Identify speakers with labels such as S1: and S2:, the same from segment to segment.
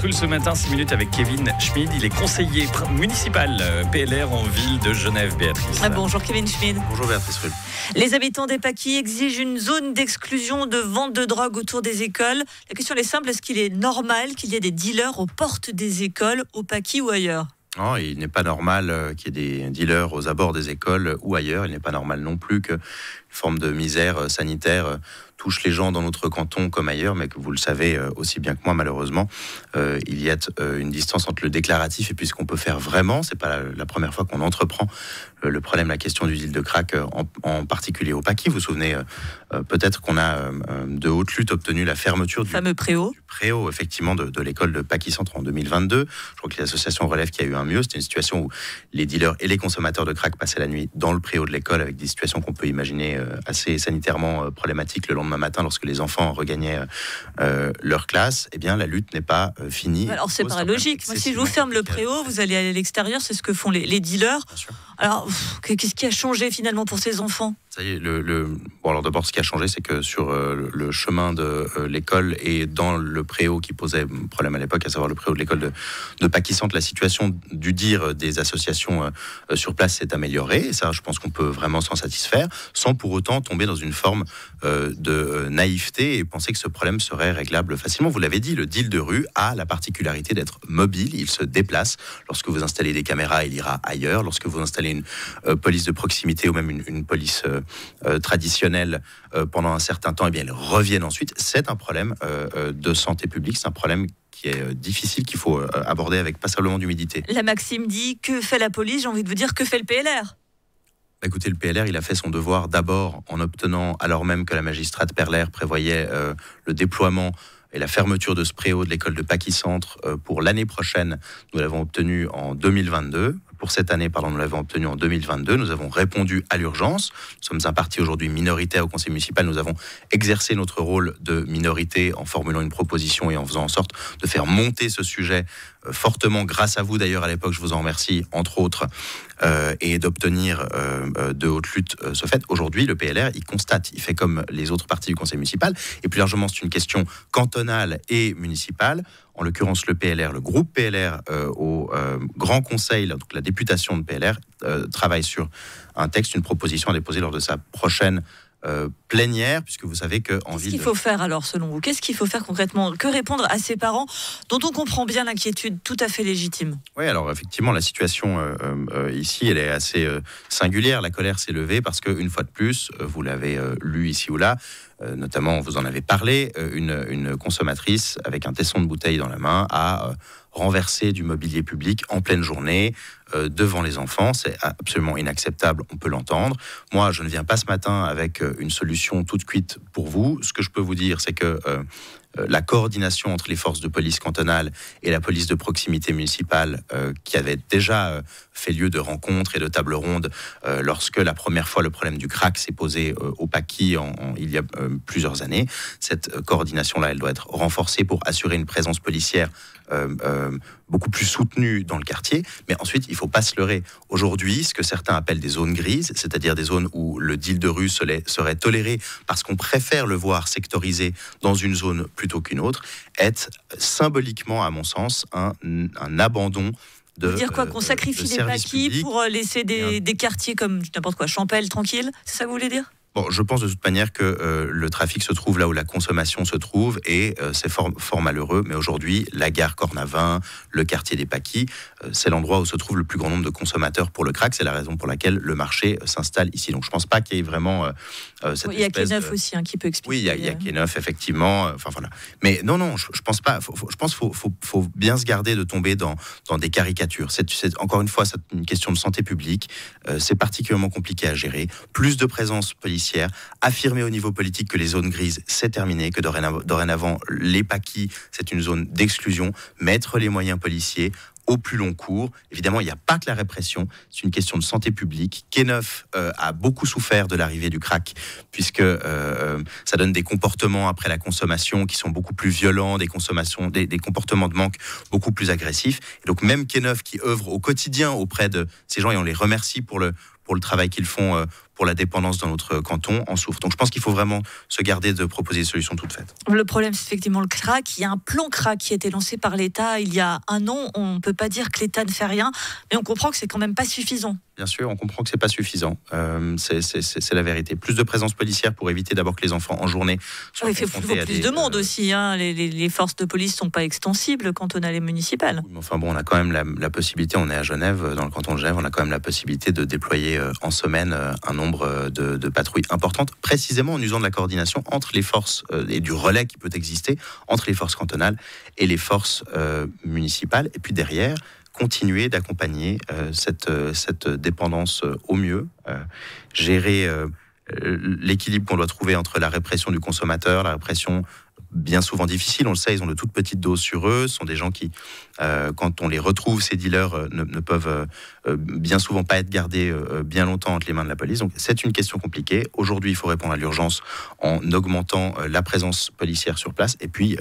S1: Rulle ce matin, 6 minutes avec Kevin Schmid. Il est conseiller municipal PLR en ville de Genève, Béatrice.
S2: Bonjour Kevin Schmid.
S3: Bonjour Béatrice Rulle.
S2: Les habitants d'Epaki exigent une zone d'exclusion de vente de drogue autour des écoles. La question est simple, est-ce qu'il est normal qu'il y ait des dealers aux portes des écoles, au Paki ou ailleurs ?
S3: Non, il n'est pas normal qu'il y ait des dealers aux abords des écoles ou ailleurs. Il n'est pas normal non plus qu'une forme de misère sanitaire touche les gens dans notre canton comme ailleurs, mais que vous le savez aussi bien que moi, malheureusement, il y a une distance entre le déclaratif et puis ce qu'on peut faire vraiment. C'est pas la première fois qu'on entreprend le problème, la question du deal de crack, en particulier au Paki. Vous vous souvenez peut-être qu'on a de haute lutte obtenu la fermeture du
S2: fameux préau,
S3: effectivement, de l'école de Paki Centre en 2022. Je crois que l'association relève qu'il y a eu un mieux. C'était une situation où les dealers et les consommateurs de crack passaient la nuit dans le préau de l'école, avec des situations qu'on peut imaginer assez sanitairement problématiques le lendemain matin lorsque les enfants regagnaient leur classe. Eh bien, la lutte n'est pas finie.
S2: Alors, c'est pas logique. Moi, si je vous ferme le préau, vous allez aller à l'extérieur, c'est ce que font les dealers.
S3: Bien sûr.
S2: Alors, qu'est-ce qui a changé finalement pour ces enfants ?
S3: Ça y est, bon, alors d'abord, ce qui a changé, c'est que sur le chemin de l'école et dans le préau qui posait problème à l'époque, à savoir le préau de l'école de Paki Centre, la situation du dire des associations sur place s'est améliorée. Et ça, je pense qu'on peut vraiment s'en satisfaire, sans pour autant tomber dans une forme de naïveté et penser que ce problème serait réglable facilement. Vous l'avez dit, le deal de rue a la particularité d'être mobile, il se déplace. Lorsque vous installez des caméras, il ira ailleurs. Lorsque vous installez une police de proximité ou même une police traditionnelle pendant un certain temps, eh bien, elles reviennent ensuite. C'est un problème de santé publique, c'est un problème qui est difficile, qu'il faut aborder avec passablement d'humilité.
S2: La maxime dit, que fait la police ? J'ai envie de vous dire, que fait le PLR ?
S3: Écoutez, le PLR, il a fait son devoir d'abord en obtenant, alors même que la magistrate Perler prévoyait le déploiement et la fermeture de ce préau de l'école de Paki Centre pour l'année prochaine. Nous l'avons obtenu en 2022. Pour cette année, nous l'avons obtenu en 2022. Nous avons répondu à l'urgence. Nous sommes un parti aujourd'hui minoritaire au conseil municipal. Nous avons exercé notre rôle de minorité en formulant une proposition et en faisant en sorte de faire monter ce sujet fortement, grâce à vous d'ailleurs à l'époque, je vous en remercie, entre autres, et d'obtenir de haute lutte ce fait. Aujourd'hui, le PLR, il constate, il fait comme les autres partis du conseil municipal, et plus largement, c'est une question cantonale et municipale. En l'occurrence, le PLR, le groupe PLR au Grand Conseil, donc la députation de PLR, travaille sur un texte, une proposition à déposer lors de sa prochaine plénière, puisque vous savez qu'en ville...
S2: Qu'est-ce qu'il faut faire alors, selon vous ? Qu'est-ce qu'il faut faire concrètement ? Que répondre à ces parents dont on comprend bien l'inquiétude tout à fait légitime ?
S3: Oui, alors effectivement, la situation ici, elle est assez singulière. La colère s'est levée parce qu'une fois de plus, vous l'avez lu ici ou là, notamment, vous en avez parlé, une consommatrice avec un tesson de bouteille dans la main a renversé du mobilier public en pleine journée devant les enfants. C'est absolument inacceptable, on peut l'entendre. Moi, je ne viens pas ce matin avec une solution toute cuite pour vous. Ce que je peux vous dire, c'est que la coordination entre les forces de police cantonales et la police de proximité municipale, qui avait déjà fait lieu de rencontres et de tables rondes lorsque la première fois le problème du crack s'est posé au Paki il y a plusieurs années. Cette coordination-là, elle doit être renforcée pour assurer une présence policière beaucoup plus soutenue dans le quartier. Mais ensuite, il ne faut pas se leurrer. Aujourd'hui, ce que certains appellent des zones grises, c'est-à-dire des zones où le deal de rue serait toléré parce qu'on préfère le voir sectorisé dans une zone plutôt qu'une autre, est symboliquement, à mon sens, un abandon de
S2: dire quoi, qu'on sacrifie des Paki pour laisser des quartiers comme n'importe quoi, Champel, tranquille, c'est ça que vous voulez dire ?
S3: Bon, je pense de toute manière que le trafic se trouve là où la consommation se trouve et c'est fort malheureux. Mais aujourd'hui, la gare Cornavin, le quartier des Paki, c'est l'endroit où se trouve le plus grand nombre de consommateurs pour le crack. C'est la raison pour laquelle le marché s'installe ici. Donc je ne pense pas qu'il y ait vraiment cette
S2: il y a K9 aussi qui peut expliquer.
S3: Oui, il y a K9 effectivement. Enfin voilà. Mais non, je pense pas. Je pense qu'il faut bien se garder de tomber dans des caricatures. C'est encore une fois, c'est une question de santé publique. C'est particulièrement compliqué à gérer. Plus de présence policière. Affirmer au niveau politique que les zones grises, c'est terminé, que dorénavant, les Paki, c'est une zone d'exclusion, mettre les moyens policiers au plus long cours. Évidemment, il n'y a pas que la répression, c'est une question de santé publique. K9 a beaucoup souffert de l'arrivée du crack, puisque ça donne des comportements après la consommation qui sont beaucoup plus violents, des comportements de manque beaucoup plus agressifs. Et donc même K9 qui œuvre au quotidien auprès de ces gens, et on les remercie pour le travail qu'ils font pour la dépendance dans notre canton en souffrent. Donc je pense qu'il faut vraiment se garder de proposer des solutions toutes faites.
S2: Le problème, c'est effectivement le crack. Il y a un plan crack qui a été lancé par l'État il y a un an. On ne peut pas dire que l'État ne fait rien, mais on comprend que c'est quand même pas suffisant.
S3: Bien sûr, on comprend que c'est pas suffisant. C'est la vérité. Plus de présence policière pour éviter d'abord que les enfants en journée soient
S2: Il faut plus de monde aussi. Hein. Les forces de police sont pas extensibles quand on a les municipales.
S3: Mais enfin bon, on a quand même la possibilité. On est à Genève, dans le canton de Genève, on a quand même la possibilité de déployer en semaine un nombre de patrouilles importantes, précisément en usant de la coordination entre les forces et du relais qui peut exister entre les forces cantonales et les forces municipales. Et puis derrière, continuer d'accompagner cette dépendance au mieux, gérer l'équilibre qu'on doit trouver entre la répression du consommateur, la répression bien souvent difficile, on le sait, ils ont de toutes petites doses sur eux, ce sont des gens qui, quand on les retrouve, ces dealers, ne peuvent bien souvent pas être gardés bien longtemps entre les mains de la police. Donc c'est une question compliquée. Aujourd'hui, il faut répondre à l'urgence en augmentant la présence policière sur place, et puis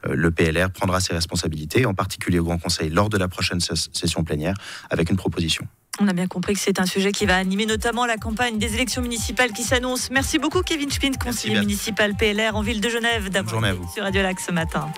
S3: le PLR prendra ses responsabilités, en particulier au Grand Conseil, lors de la prochaine session plénière, avec une proposition.
S2: On a bien compris que c'est un sujet qui va animer notamment la campagne des élections municipales qui s'annoncent. Merci beaucoup Kevin Schmidt, conseiller municipal PLR en ville de Genève, d'avoir été sur Radio Lac ce matin.